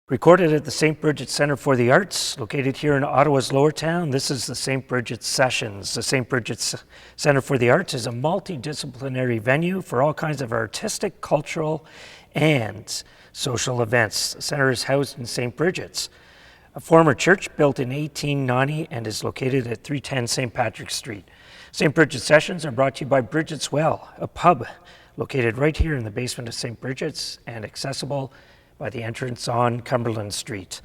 Recorded at the St. Brigid Centre for the Arts, located here in Ottawa's Lower Town, this is the St. Brigid Sessions. The St. Brigid Centre for the Arts is a multidisciplinary venue for all kinds of artistic, cultural, and social events. The centre is housed in St. Brigid's, a former church built in 1890 and is located at 310 St. Patrick's Street. St. Brigid Sessions are brought to you by Brigid's Well, a pub located right here in the basement of St. Brigid's and accessible by the entrance on Cumberland Street.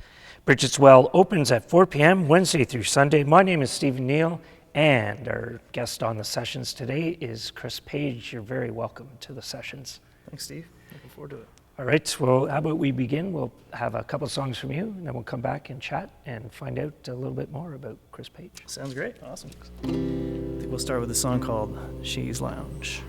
Brigid's Well opens at 4 p.m. Wednesday through Sunday. My name is Stephen Neale, and our guest on the sessions today is Chris Page. You're very welcome to the sessions. Thanks, Steve. Looking forward to it. All right, well, how about we begin? We'll have a couple songs from you, and then we'll come back and chat and find out a little bit more about Chris Page. Sounds great. Awesome. I think we'll start with a song called Chaise Lounge.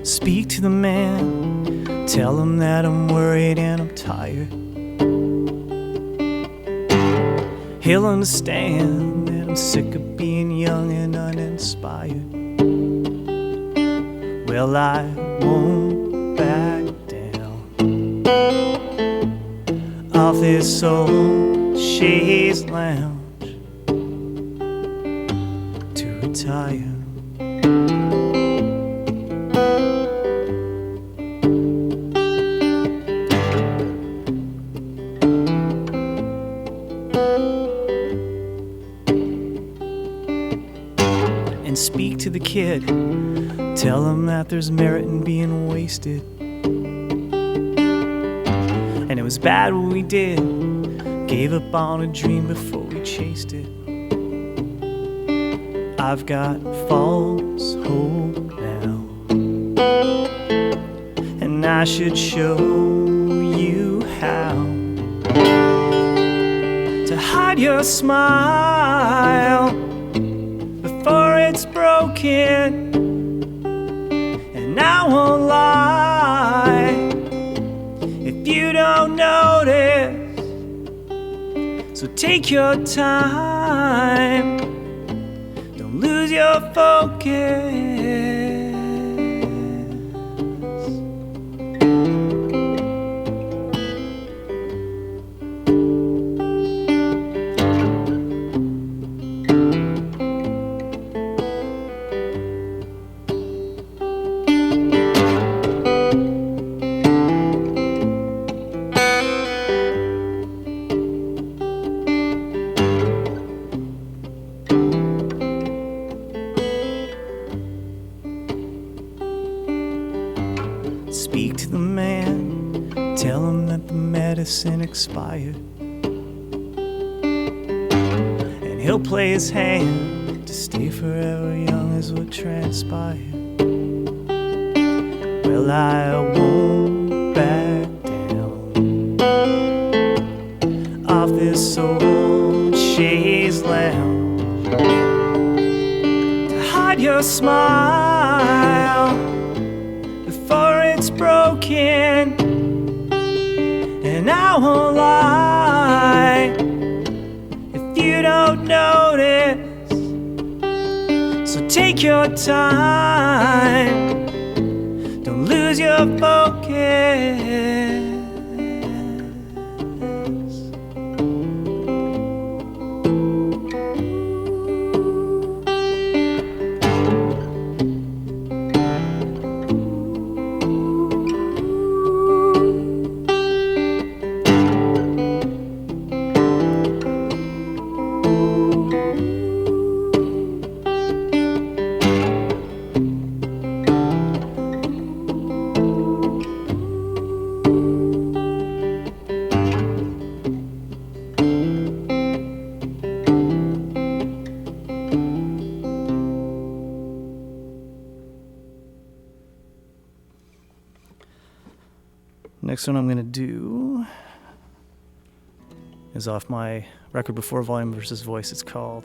Speak to the man, tell him that I'm worried and I'm tired. He'll understand that I'm sick of being young and uninspired. Well, I won't back down off this old chaise lounge to retire. Speak to the kid, tell him that there's merit in being wasted. And it was bad what we did, gave up on a dream before we chased it. I've got false hope now, and I should show you how to hide your smile before it's broken. And I won't lie if you don't notice. So take your time, don't lose your focus. Speak to the man, tell him that the medicine expired. And he'll play his hand to stay forever young as what transpired. Well, I won't back down off this old chaise lounge to hide your smile before it's broken. And I won't lie if you don't notice. So take your time, don't lose your focus. Next one I'm going to do is off my record before Volume versus Voice. The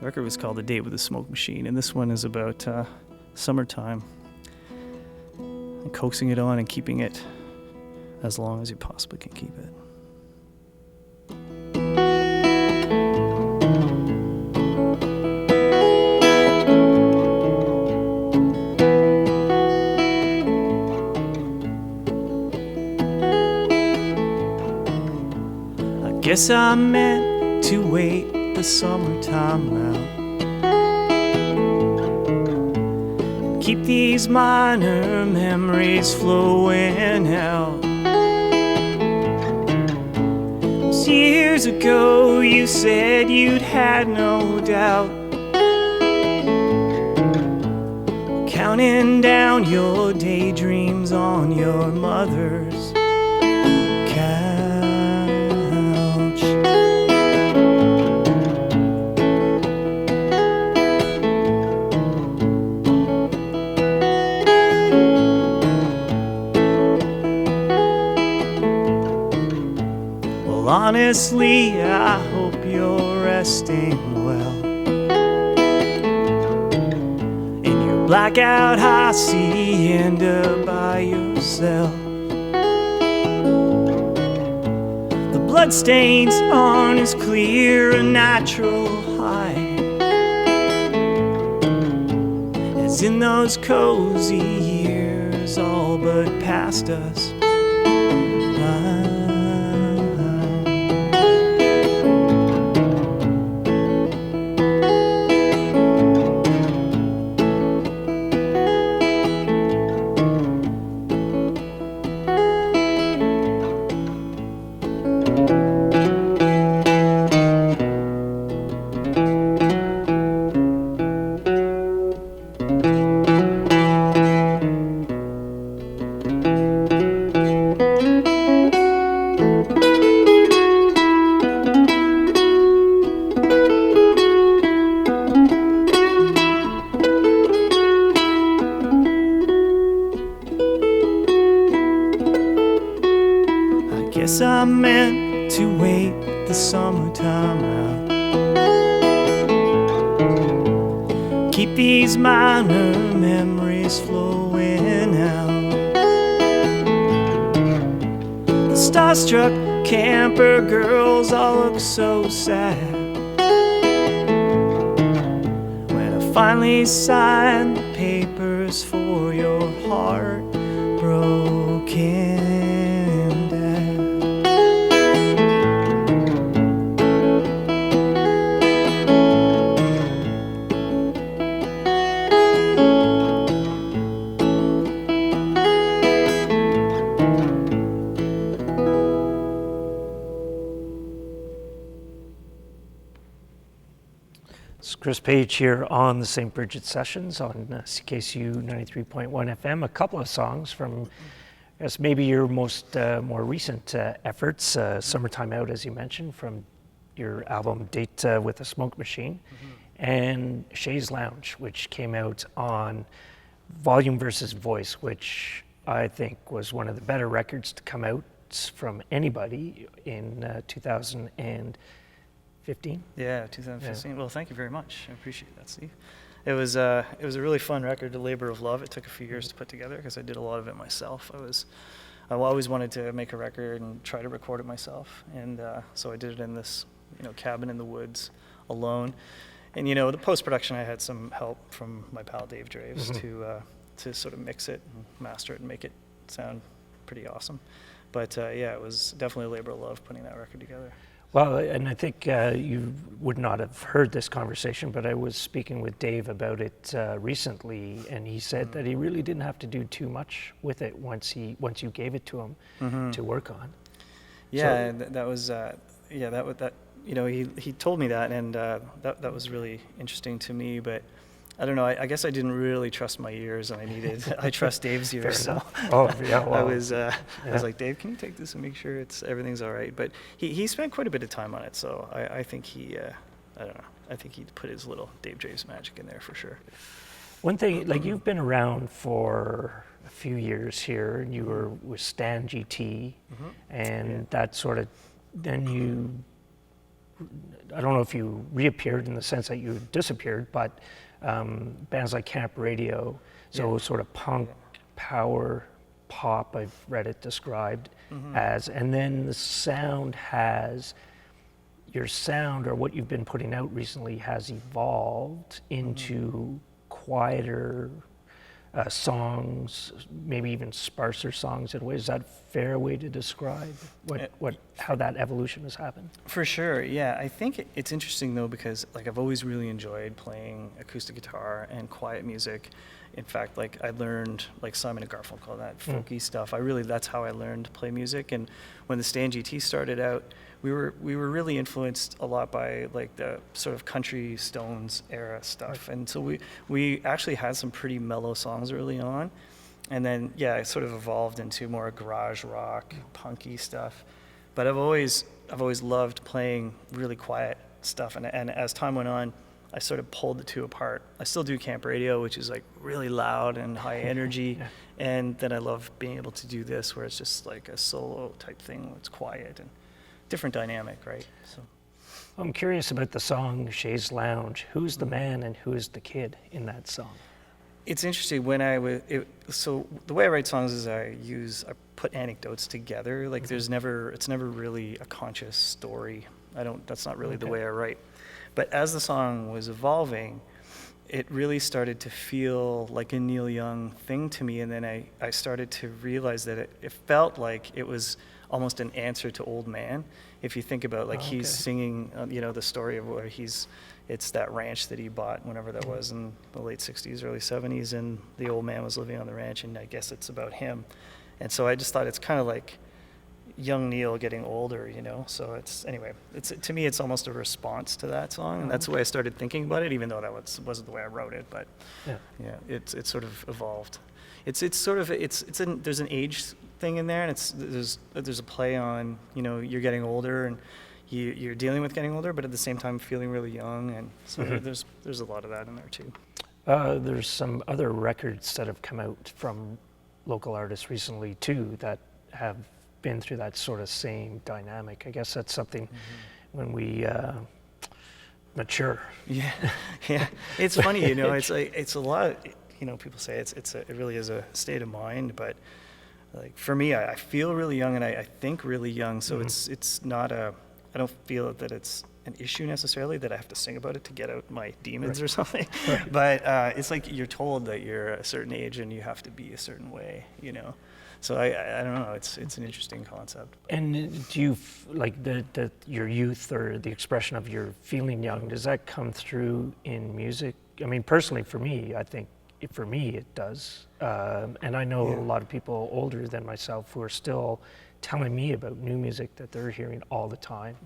record was called A Date with the Smoke Machine, and this one is about summertime and coaxing it on and keeping it as long as you possibly can keep it. Guess I meant to wait the summertime out. Keep these minor memories flowing out. Years ago you said you'd had no doubt. Counting down your daydreams on your mother's couch. Honestly, I hope you're resting well in your blackout hacienda by yourself. The bloodstains aren't as clear a natural high as in those cozy years all but past us. Guess I meant to wait the summertime out. Keep these minor memories flowing out. The starstruck camper girls all look so sad when I finally signed the papers for your heart broken. It's Chris Page here on the St. Brigid Sessions on CKCU 93.1 FM. A couple of songs from, I guess, maybe your most more recent efforts. Summertime Out, as you mentioned, from your album Date with a Smoke Machine, and Chaise Lounge, which came out on Volume versus Voice, which I think was one of the better records to come out from anybody in 2015. Yeah, 2015. Yeah. Well, thank you very much. I appreciate that, Steve. It was a really fun record, a labor of love. It took a few years to put together because I did a lot of it myself. I always wanted to make a record and try to record it myself, and so I did it in this cabin in the woods alone. And the post-production, I had some help from my pal Dave Draves to sort of mix it and master it and make it sound pretty awesome. But yeah, it was definitely a labor of love putting that record together. Well, and I think you would not have heard this conversation, but I was speaking with Dave about it recently, and he said that he really didn't have to do too much with it once you gave it to him to work on. Yeah, so, he told me that, and that was really interesting to me. But I don't know. I guess I didn't really trust my ears, and I trust Dave's ears. So I was like, Dave, can you take this and make sure everything's all right? But he spent quite a bit of time on it, so I think he put his little Dave Draves magic in there for sure. One thing, like, you've been around for a few years here, and you were with Stan GT, and that sort of then I don't know if you reappeared in the sense that you disappeared, but bands like Camp Radio, so sort of punk, power, pop, I've read it described as, and then the sound has, your sound or what you've been putting out recently has evolved into quieter songs, maybe even sparser songs in a way. Is that a fair way to describe how that evolution has happened? For sure, yeah. I think it's interesting though, because like I've always really enjoyed playing acoustic guitar and quiet music. In fact, like I learned like Simon and Garfunkel, that folky stuff. That's how I learned to play music. And when the Stan GT started out, we were really influenced a lot by like the sort of country Stones era stuff. Right. And so we actually had some pretty mellow songs early on. And then, it sort of evolved into more garage rock, punky stuff. But I've always loved playing really quiet stuff. And as time went on, I sort of pulled the two apart. I still do Camp Radio, which is like really loud and high energy. And then I love being able to do this where it's just like a solo type thing where it's quiet and different dynamic, right? So I'm curious about the song Chaise Lounge. Who's the man and who's the kid in that song? It's interesting so the way I write songs is I put anecdotes together. Like it's never really a conscious story. That's not really the way I write. But as the song was evolving, it really started to feel like a Neale Young thing to me. And then I started to realize that it felt like it was almost an answer to Old Man. If you think about he's singing, the story of where it's that ranch that he bought whenever that was in the late 60s, early 70s, and the old man was living on the ranch, and I guess it's about him. And so I just thought it's kind of like young Neale getting older, So to me, it's almost a response to that song, and that's the way I started thinking about it, even though that wasn't the way I wrote it. But it sort of evolved. There's an age thing in there, and there's a play on you're getting older and you're dealing with getting older, but at the same time feeling really young, and so there's a lot of that in there too. There's some other records that have come out from local artists recently too that have been through that sort of same dynamic. I guess that's something when we mature. Yeah. It's funny, it's like it's a lot. People say it really is a state of mind, but like for me, I feel really young and I think really young, so it's not I don't feel that it's an issue necessarily that I have to sing about it to get out my demons or something. Right. But it's like you're told that you're a certain age and you have to be a certain way, So I don't know. It's an interesting concept. And do you like your youth or the expression of your feeling young? Does that come through in music? I mean, personally, for me, I think for me it does. And I know a lot of people older than myself who are still telling me about new music that they're hearing all the time.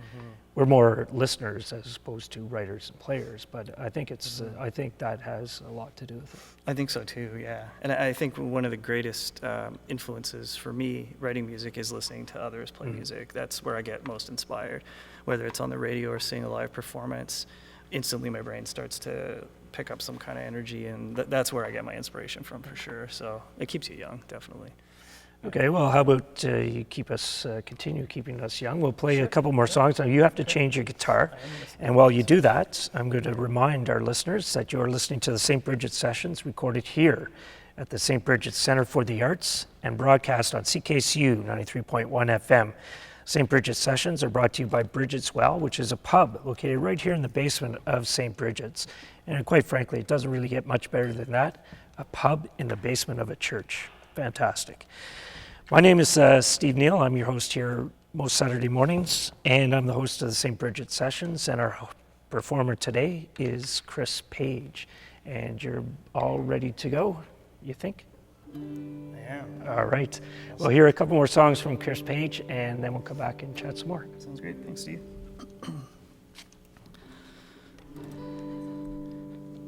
We're more listeners as opposed to writers and players, but I think I think that has a lot to do with it. I think so too, yeah. And I think one of the greatest influences for me writing music is listening to others play music. That's where I get most inspired, whether it's on the radio or seeing a live performance. Instantly my brain starts to pick up some kind of energy, and that's where I get my inspiration from for sure. So it keeps you young, definitely. Okay, well, how about you continue keeping us young? We'll play a couple more songs. Now, you have to change your guitar. And while you do that, I'm going to remind our listeners that you're listening to the St. Brigid Sessions recorded here at the St. Brigid Centre for the Arts and broadcast on CKCU 93.1 FM. St. Brigid Sessions are brought to you by Brigid's Well, which is a pub located right here in the basement of St. Brigid's. And quite frankly, it doesn't really get much better than that. A pub in the basement of a church. Fantastic. My name is Steve Neale. I'm your host here most Saturday mornings, and I'm the host of the St. Brigid Sessions, and our performer today is Chris Page. And you're all ready to go, you think? Yeah. All right. We'll hear a couple more songs from Chris Page, and then we'll come back and chat some more. Sounds great. Thanks, Steve.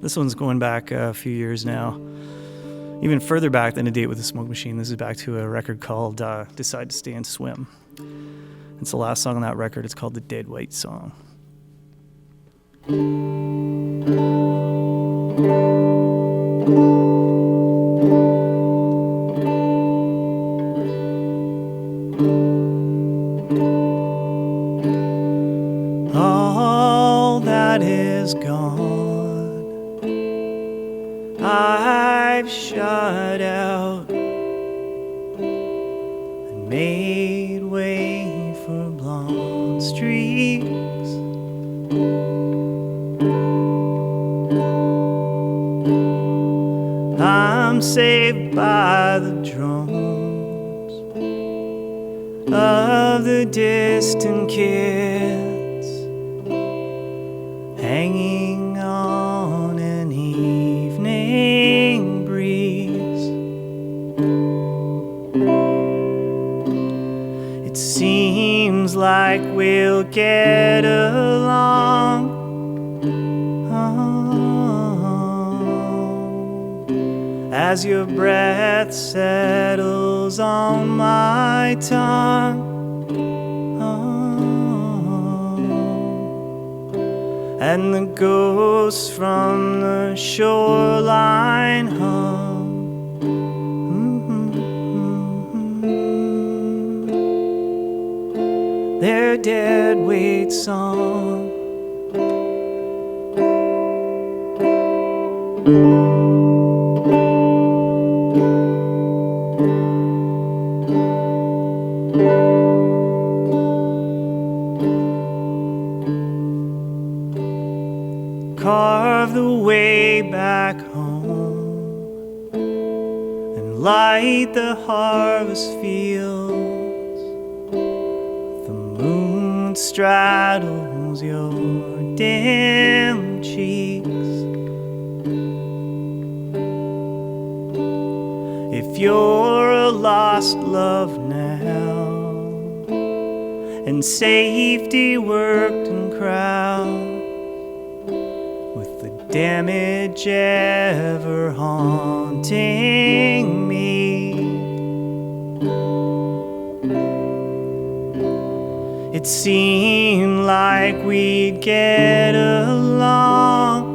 This one's going back a few years now. Even further back than A Date with the Smoke Machine. This is back to a record called Decide to Stay and Swim. It's the last song on that record. It's called The Dead White Song. is gone. I've shut out and made way for blonde streaks. I'm saved by the drums of the distant kids hanging on an evening breeze. It seems like we'll get along, as your breath settles on my tongue. And the ghosts from the shoreline hum. Their dead weight song. Carve the way back home and light the harvest fields. The moon straddles your dim cheeks. If you're a lost love now and safety worked in crowd, damage ever haunting me, it seemed like we'd get along,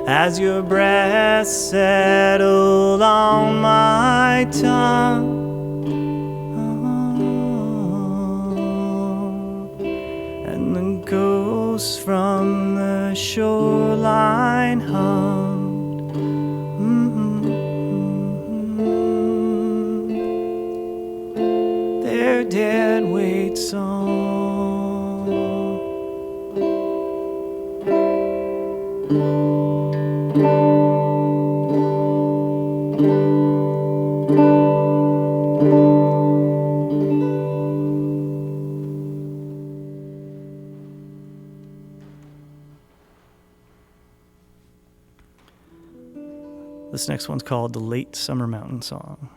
as your breath settled on my tongue. Ghosts from the shoreline hummed. Their dead weight song. This next one's called The Late Summer Mountain Song.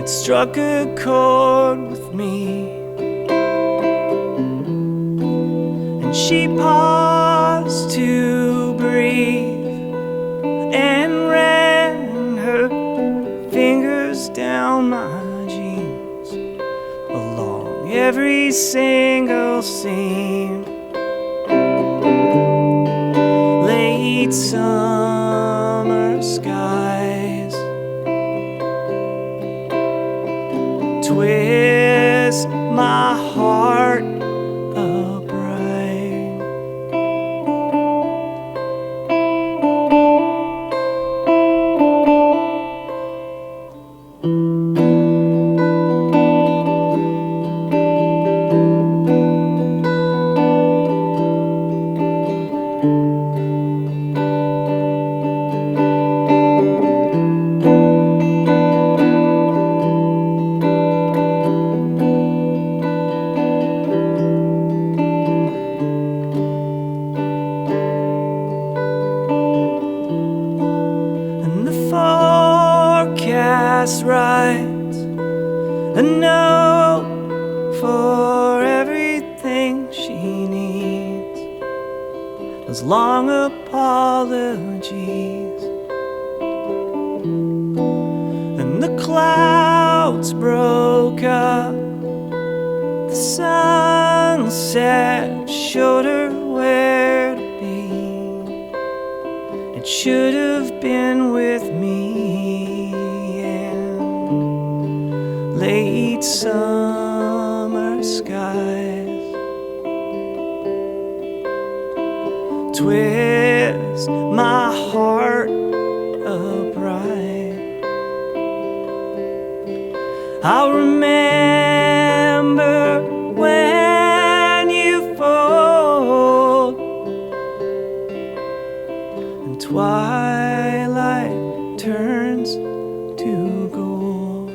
Struck a chord with me, and she paused to breathe and ran her fingers down my jeans along every single seam. Late summer skies twist my heart upright. just writes a note for everything she needs. Those long apologies. Then the clouds broke up. The sunset showed her where to be. It should have been with me in late summer skies. Twist my heart upright. I'll remember when you fold and twilight turns to gold.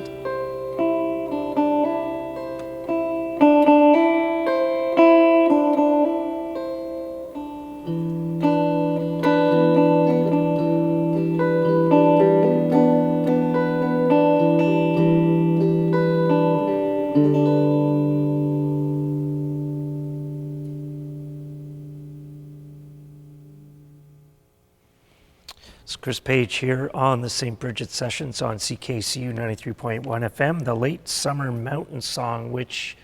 It's Chris Page here on the St. Brigid Sessions on CKCU 93.1 FM, the Late Summer Mountain Song, which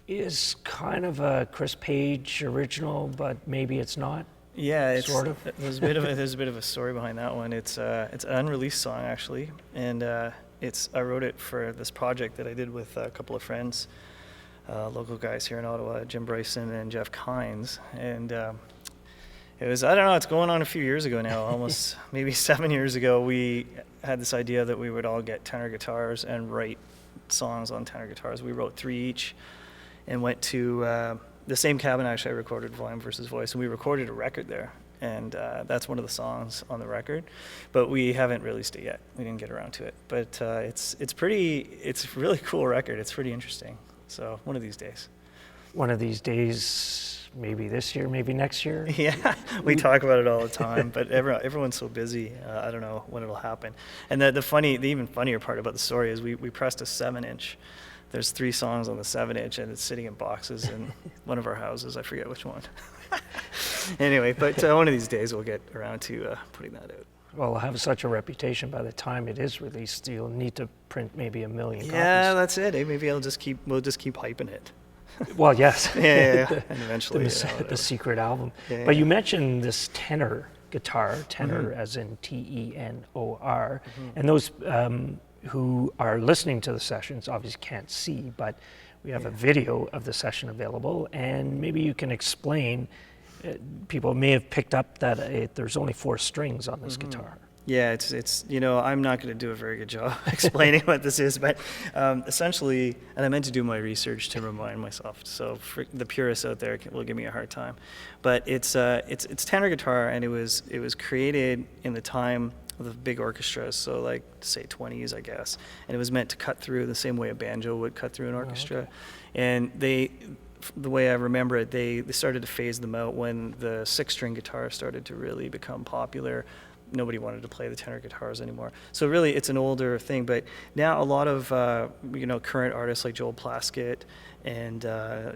is kind of a Chris Page original, but maybe it's not. Yeah, it's sort of. There's a bit of a story behind that one. It's an unreleased song actually, and I wrote it for this project that I did with a couple of friends, local guys here in Ottawa, Jim Bryson and Jeff Kynes, and it was, I don't know, it's going on a few years ago now, almost maybe 7 years ago. We had this idea that we would all get tenor guitars and write songs on tenor guitars. We wrote 3 each and went to the same cabin actually I recorded Volume versus Voice, and we recorded a record there. And that's one of the songs on the record, but we haven't released it yet. We didn't get around to it, but it's a really cool record. It's pretty interesting. So one of these days. One of these days, maybe this year, maybe next year. Yeah, we talk about it all the time, but everyone's so busy. I don't know when it'll happen. And the even funnier part about the story is we pressed a 7-inch. There's 3 songs on the 7-inch, and it's sitting in boxes in one of our houses. I forget which one. Anyway, but one of these days we'll get around to putting that out. Well, it'll have such a reputation by the time it is released. You'll need to print maybe 1 million copies. Yeah, that's it. Maybe we'll just keep hyping it. Well, yes. Yeah. And eventually, the secret album. Yeah, but you mentioned this tenor guitar, tenor as in Tenor, and those who are listening to the sessions obviously can't see, but we have a video of the session available, and maybe you can explain. People may have picked up that there's only 4 strings on this guitar. Yeah, it's I'm not going to do a very good job explaining what this is, but essentially, and I meant to do my research to remind myself, so for the purists out there will give me a hard time, but it's tenor guitar, and it was created in the time of the big orchestras, so like say 20s, I guess, and it was meant to cut through the same way a banjo would cut through an orchestra. Okay. And the way I remember it, they started to phase them out when the 6-string guitar started to really become popular. Nobody wanted to play the tenor guitars anymore. So really, it's an older thing. But now a lot of current artists like Joel Plaskett and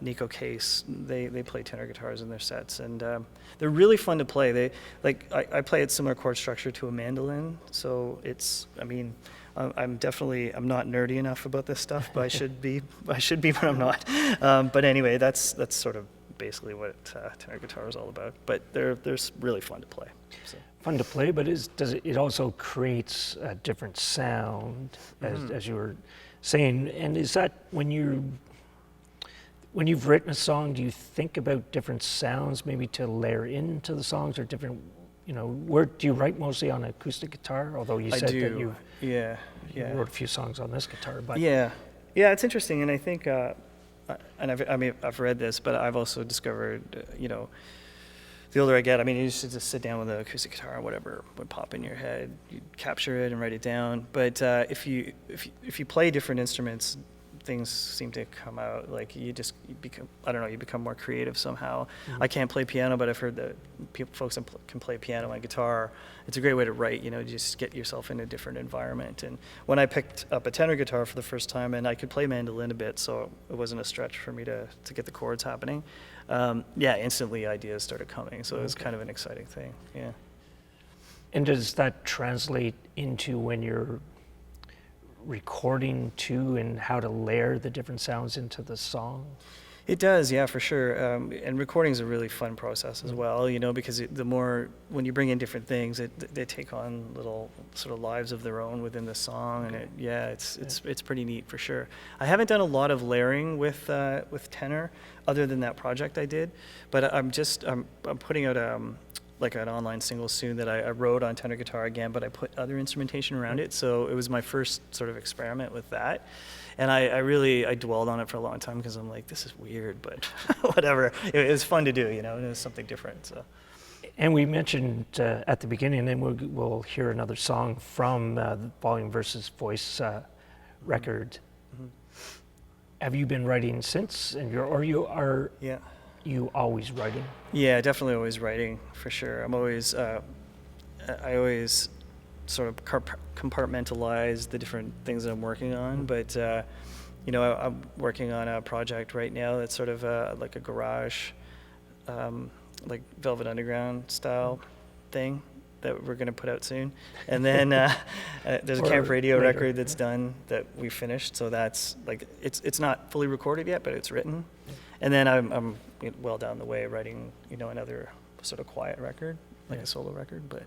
Nico Case, they play tenor guitars in their sets, and they're really fun to play. I play a similar chord structure to a mandolin, so I'm not nerdy enough about this stuff, but I should be, but I'm not. But anyway, that's sort of basically what tenor guitar is all about. But they're really fun to play. So. Fun to play, but it also creates a different sound, as you were saying. And is that when you've written a song, do you think about different sounds maybe to layer into the songs, or different? Where do you write mostly on acoustic guitar? Although you said that you wrote a few songs on this guitar, but yeah, it's interesting, and I think, I've read this, but I've also discovered, the older I get, you used to just sit down with an acoustic guitar, or whatever would pop in your head, you'd capture it and write it down. But if you play different instruments, things seem to come out. Like you become, I don't know, you become more creative somehow. I can't play piano, but I've heard that folks can play piano and guitar. It's a great way to write, just get yourself in a different environment. And when I picked up a tenor guitar for the first time, and I could play mandolin a bit, so it wasn't a stretch for me to get the chords happening. Instantly ideas started coming. So it was kind of an exciting thing. Yeah. And does that translate into when you're recording too, and how to layer the different sounds into the song? It does, yeah, for sure. And recording is a really fun process as well, because when you bring in different things, they take on little sort of lives of their own within the song, and it's pretty neat for sure. I haven't done a lot of layering with tenor, other than that project I did, but I'm putting out like an online single soon that I wrote on tenor guitar again, but I put other instrumentation around it. So it was my first sort of experiment with that. And I dwelled on it for a long time because I'm like, this is weird, but whatever. It was fun to do, it was something different. So. And we mentioned at the beginning, and we'll hear another song from the Volume versus Voice record. Mm-hmm. Have you been writing since? Yeah. You always writing? Yeah, definitely always writing, for sure. I always sort of compartmentalize the different things that I'm working on, but I'm working on a project right now that's sort of like a garage, like Velvet Underground style thing that we're going to put out soon. And then there's a camp radio record that's done that we finished, so that's like it's not fully recorded yet, but it's written. And then I'm well down the way writing, another sort of quiet record, like a solo record. But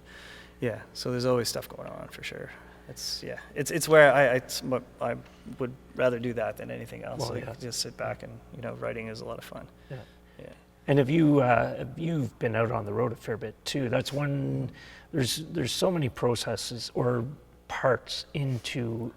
yeah, so there's always stuff going on for sure. It's where I would rather do that than anything else. Just sit back and writing is a lot of fun. Yeah. And if you've been out on the road a fair bit too, that's one. There's so many processes or parts into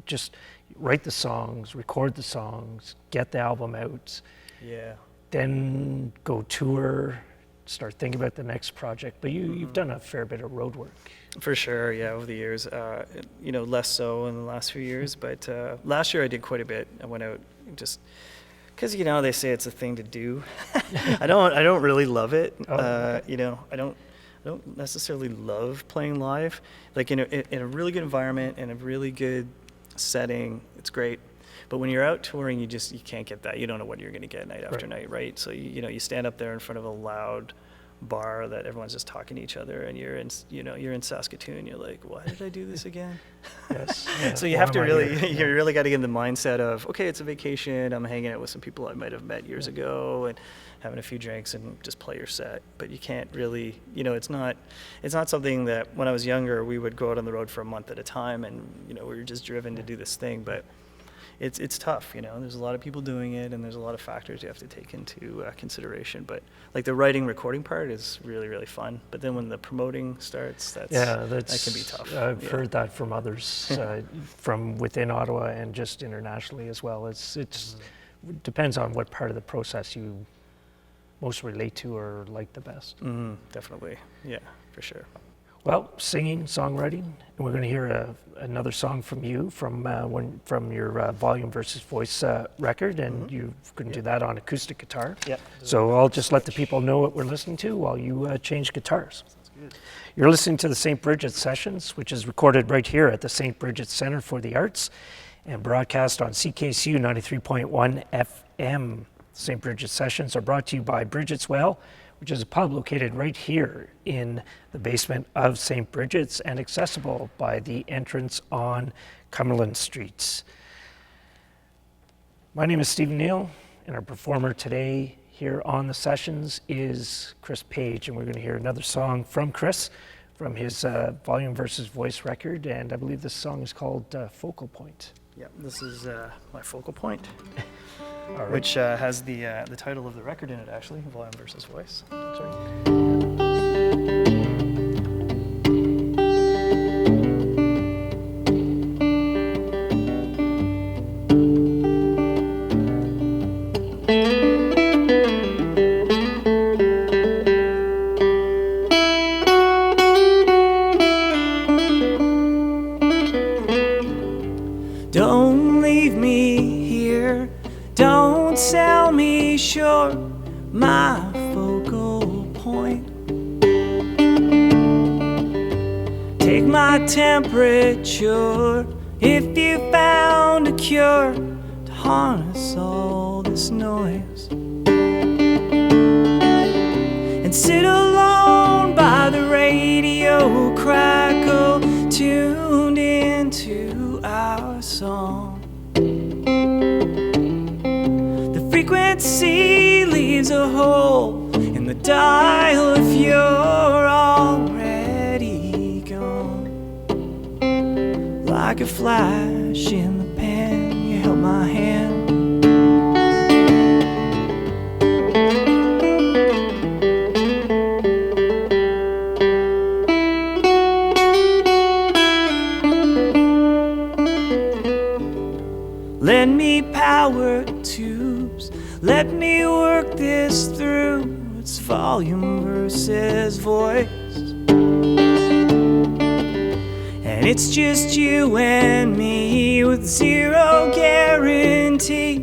just write the songs, record the songs, get the album out. Yeah. Then go tour, start thinking about the next project. But you've done a fair bit of road work. For sure, yeah, over the years. Less so in the last few years, but last year I did quite a bit. I went out just because they say it's a thing to do. I don't really love it. I don't necessarily love playing live. Like in a really good environment and a really good setting, it's great. But when you're out touring, you can't get that. You don't know what you're going to get night after night, right? So you stand up there in front of a loud bar that everyone's just talking to each other, and you're in Saskatoon. You're like, why did I do this again? Yes. Yeah. So you have to you really got to get in the mindset of, okay, it's a vacation. I'm hanging out with some people I might have met years ago and having a few drinks and just play your set. But you can't really, it's not something that when I was younger we would go out on the road for a month at a time, and we were just driven to do this thing. But it's tough, there's a lot of people doing it, and there's a lot of factors you have to take into consideration. But like the writing, recording part is really, really fun. But then when the promoting starts, that can be tough. I've heard that from others, from within Ottawa and just internationally as well. It depends on what part of the process you most relate to or like the best. Mm-hmm, definitely, yeah, for sure. Well, singing, songwriting, and we're going to hear another song from you from your Volume versus Voice record, and you can do that on acoustic guitar. Yeah. So I'll just let the people know what we're listening to while you change guitars. Sounds good. You're listening to the St. Brigid Sessions, which is recorded right here at the St. Brigid Centre for the Arts and broadcast on CKCU 93.1 FM. St. Brigid Sessions are brought to you by Brigid's Well, which is a pub located right here in the basement of St. Brigid's and accessible by the entrance on Cumberland Street. My name is Stephen Neale, and our performer today here on the sessions is Chris Page, and we're going to hear another song from Chris from his Volume versus Voice record, and I believe this song is called Focal Point. Yeah, this is my Focal Point. Right. Which has the title of the record in it, actually, Volume versus Voice. Don't leave me my focal point. Take my temperature if you found a cure to harness all this noise. And sit alone by the radio crackle, tuned into our song. The frequency leaves a hole in the dial if you're already gone. Like a flash in the pan, you held my hand. Lend me power tubes, let me work this through. It's volume versus voice, and it's just you and me with zero guarantee.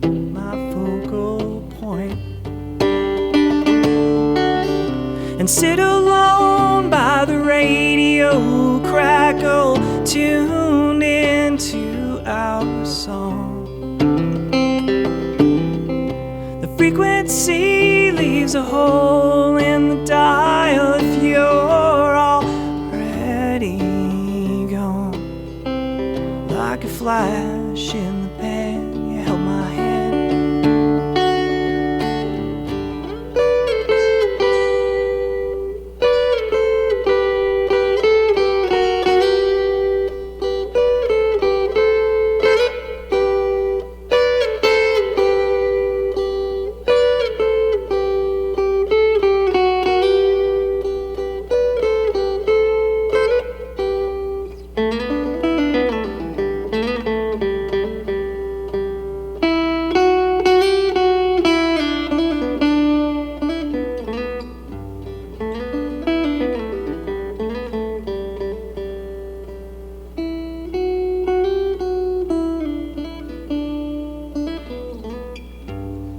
My focal point. And sit alone by the radio crackle, tuned into our song. The frequency leaves a hole in the dial if you're already gone. Like a flash in the pan, you held my hand.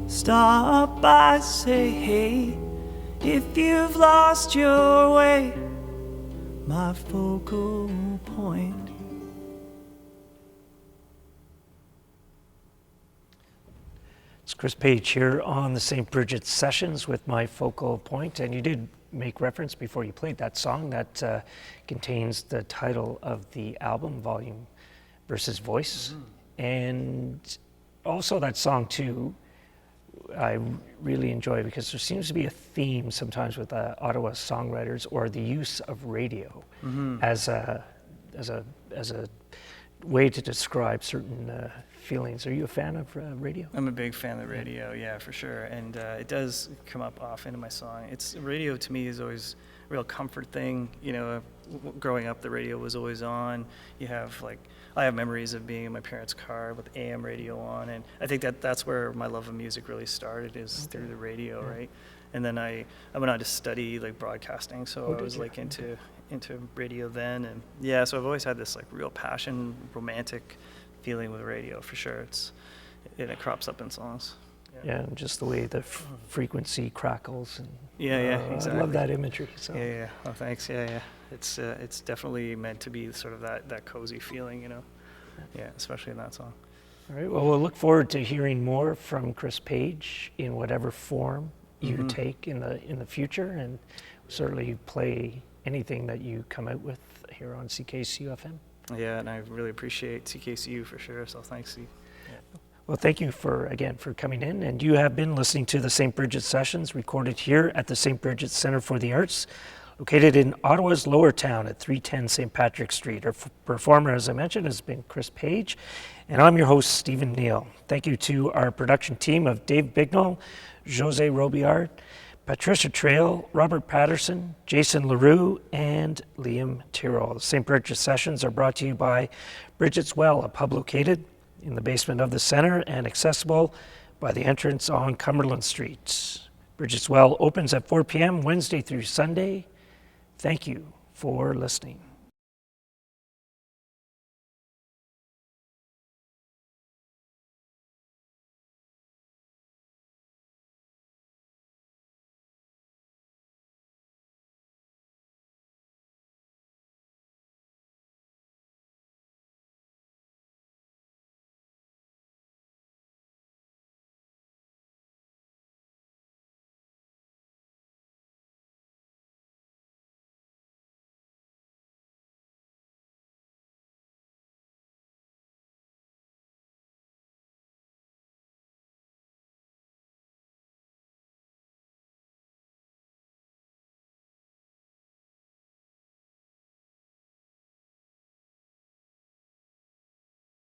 Stop by, say hey, if you've lost your way, my focal point. It's Chris Page here on the St. Brigid Sessions with my focal point, and you did make reference before you played that song that contains the title of the album, Volume versus Voice. And also that song too, I really enjoy because there seems to be a theme sometimes with Ottawa songwriters, or the use of radio as a way to describe certain feelings. Are you a fan of radio? I'm a big fan of the radio, yeah, for sure. And it does come up often in my song. Radio to me is always a real comfort thing. You know, growing up, the radio was always on. I have memories of being in my parents' car with AM radio on, and I think that's where my love of music really started, is through the radio, right? And then I went on to study broadcasting, so I was into radio then, and yeah, so I've always had this real passion, romantic feeling with radio, for sure. It crops up in songs. Yeah, and just the way the frequency crackles, and exactly. I love that imagery. So. Yeah. Oh, thanks. Yeah. It's definitely meant to be sort of that cozy feeling, you know. Yeah, especially in that song. All right. Well, we'll look forward to hearing more from Chris Page in whatever form you take in the future, and certainly play anything that you come out with here on CKCU FM. Yeah, and I really appreciate CKCU for sure. So thanks, Steve. Yeah. Well, thank you for coming in, and you have been listening to the St. Brigid Sessions, recorded here at the St. Brigid Centre for the Arts, located in Ottawa's Lower Town at 310 St. Patrick Street. Our performer, as I mentioned, has been Chris Page, and I'm your host, Stephen Neale. Thank you to our production team of Dave Bignell, Jose Robillard, Patricia Trail, Robert Patterson, Jason Leroux, and Liam Tyrrell. The St. Brigid Sessions are brought to you by Brigid's Well, a pub located in the basement of the centre and accessible by the entrance on Cumberland Street. Brigid's Well opens at 4 p.m. Wednesday through Sunday. Thank you for listening.